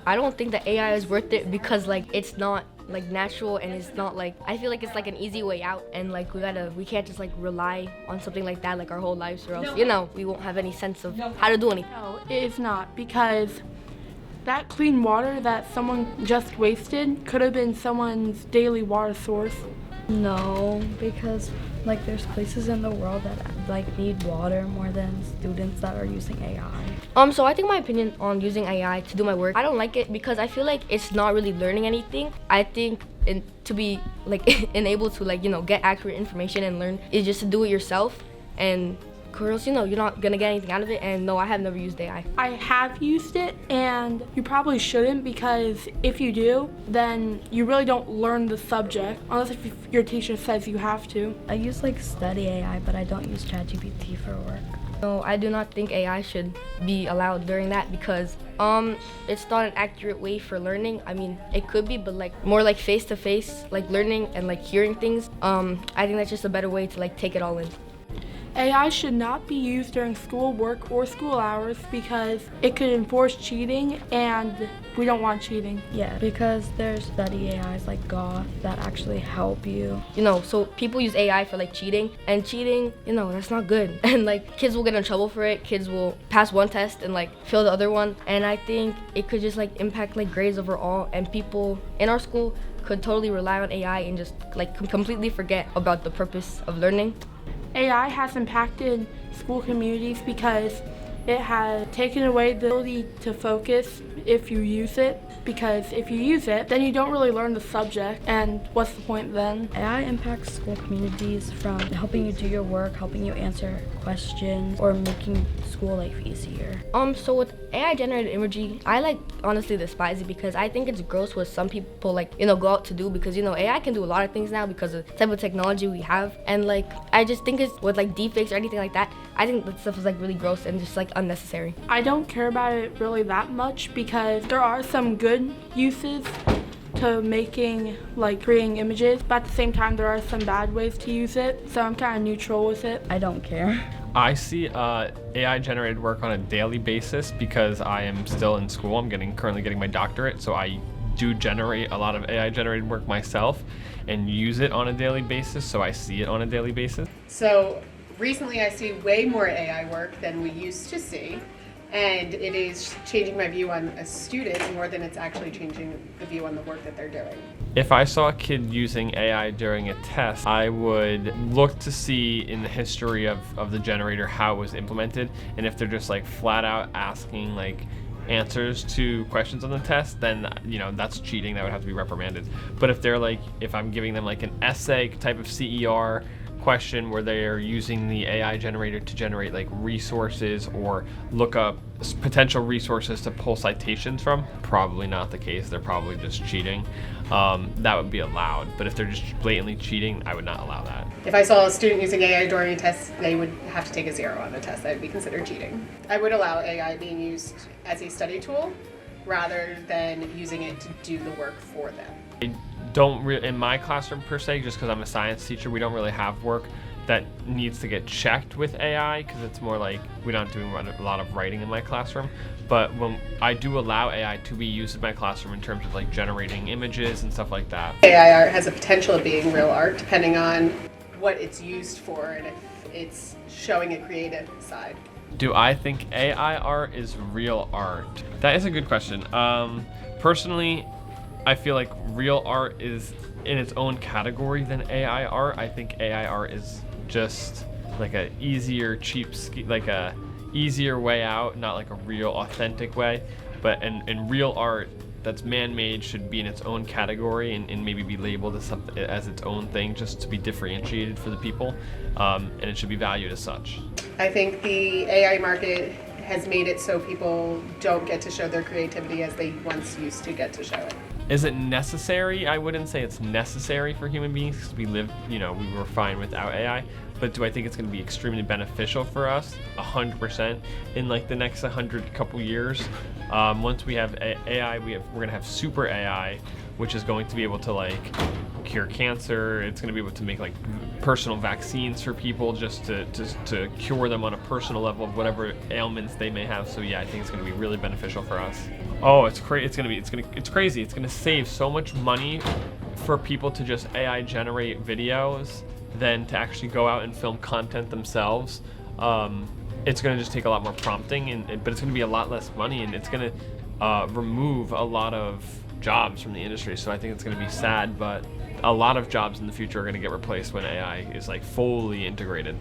I don't think that AI is worth it because like it's not like natural and it's not like I feel like it's like an easy way out and like we can't just like rely on something like that like our whole lives or else we won't have any sense of how to do anything. No, it is not, because that clean water that someone just wasted could have been someone's daily water source. No, because like there's places in the world that like need water more than students that are using AI. So I think my opinion on using AI to do my work, I don't like it because I feel like it's not really learning anything. I think to be like enabled to like get accurate information and learn is just to do it yourself, and or else you're not gonna get anything out of it. And no, I have never used AI. I have used it, and you probably shouldn't, because if you do, then you really don't learn the subject unless if your teacher says you have to. I use like Study AI, but I don't use ChatGPT for work. No, I do not think AI should be allowed during that because it's not an accurate way for learning. I mean, it could be, but like more like face-to-face like learning and like hearing things. I think that's just a better way to like take it all in. AI should not be used during school work or school hours because it could enforce cheating, and we don't want cheating. Yeah, because there's Study AIs like Goth that actually help you. So people use AI for like cheating, and cheating, that's not good. And like kids will get in trouble for it. Kids will pass one test and like fail the other one. And I think it could just like impact like grades overall, and people in our school could totally rely on AI and just like completely forget about the purpose of learning. AI has impacted school communities because it has taken away the ability to focus if you use it, because if you use it, then you don't really learn the subject, and what's the point then? AI impacts school communities from helping you do your work, helping you answer questions, or making school life easier. So with AI generated imagery, I honestly despise it because I think it's gross what some people go out to do, because AI can do a lot of things now because of the type of technology we have, and I just think it's with deepfakes or anything like that, I think that stuff is really gross and just unnecessary. I don't care about it really that much because there are some good uses to making creating images, but at the same time there are some bad ways to use it, so I'm kind of neutral with it. I don't care. I see AI generated work on a daily basis because I am still in school. I'm currently getting my doctorate, so I do generate a lot of AI generated work myself and use it on a daily basis, so I see it on a daily basis. So recently I see way more AI work than we used to see, and it is changing my view on a student more than it's actually changing the view on the work that they're doing. If I saw a kid using AI during a test, I would look to see in the history of the generator how it was implemented, and if they're just flat out asking answers to questions on the test, then that's cheating. That would have to be reprimanded. But if they're if I'm giving them an essay type of CER question where they are using the AI generator to generate resources or look up potential resources to pull citations from, probably not the case. They're probably just cheating. That would be allowed. But if they're just blatantly cheating, I would not allow that. If I saw a student using AI during a test, they would have to take a 0 on the test. That would be considered cheating. I would allow AI being used as a study tool rather than using it to do the work for them. In my classroom per se, just because I'm a science teacher, we don't really have work that needs to get checked with AI, because it's more we're not doing a lot of writing in my classroom. But when I do allow AI to be used in my classroom in terms of generating images and stuff like that. AI art has a potential of being real art depending on what it's used for and if it's showing a creative side. Do I think AI art is real art? That is a good question. Personally, I feel like real art is in its own category than AI art. I think AI art is just a easier, cheap, a easier way out, not a real authentic way. But in real art that's man-made should be in its own category and maybe be labeled as its own thing, just to be differentiated for the people, and it should be valued as such. I think the AI market has made it so people don't get to show their creativity as they once used to get to show it. Is it necessary? I wouldn't say it's necessary for human beings, because we were fine without AI. But do I think it's going to be extremely beneficial for us? 100% in the next couple years. Once we have AI, we're going to have super AI, which is going to be able to cure cancer. It's going to be able to make personal vaccines for people just to cure them on a personal level of whatever ailments they may have. So yeah, I think it's going to be really beneficial for us. Oh, it's crazy. It's crazy. It's going to save so much money for people to just AI generate videos than to actually go out and film content themselves. It's going to just take a lot more prompting, but it's going to be a lot less money, and it's going to remove a lot of jobs from the industry. So I think it's going to be sad, but a lot of jobs in the future are going to get replaced when AI is like fully integrated.